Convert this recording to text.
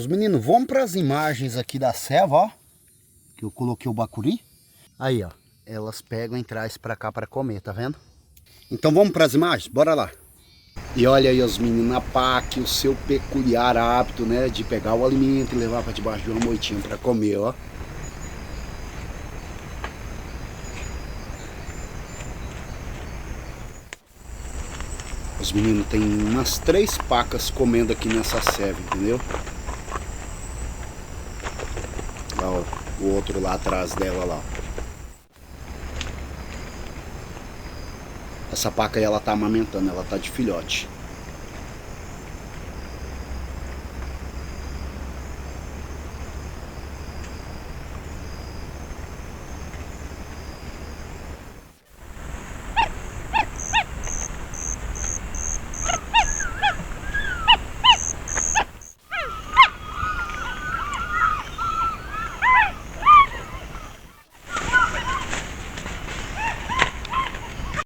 Os meninos, vamos para as imagens aqui da ceva, ó. Que eu coloquei o bacuri. Aí, ó. Elas pegam e trazem para cá para comer, tá vendo? Então vamos para as imagens? Bora lá. E olha aí os meninos, a PAC, o seu peculiar hábito, né? De pegar o alimento e levar para debaixo de uma moitinha para comer, ó. Os meninos tem umas 3 pacas comendo aqui nessa ceva, entendeu? Lá, ó, o outro lá atrás dela lá. Essa paca aí, ela tá amamentando, ela tá de filhote.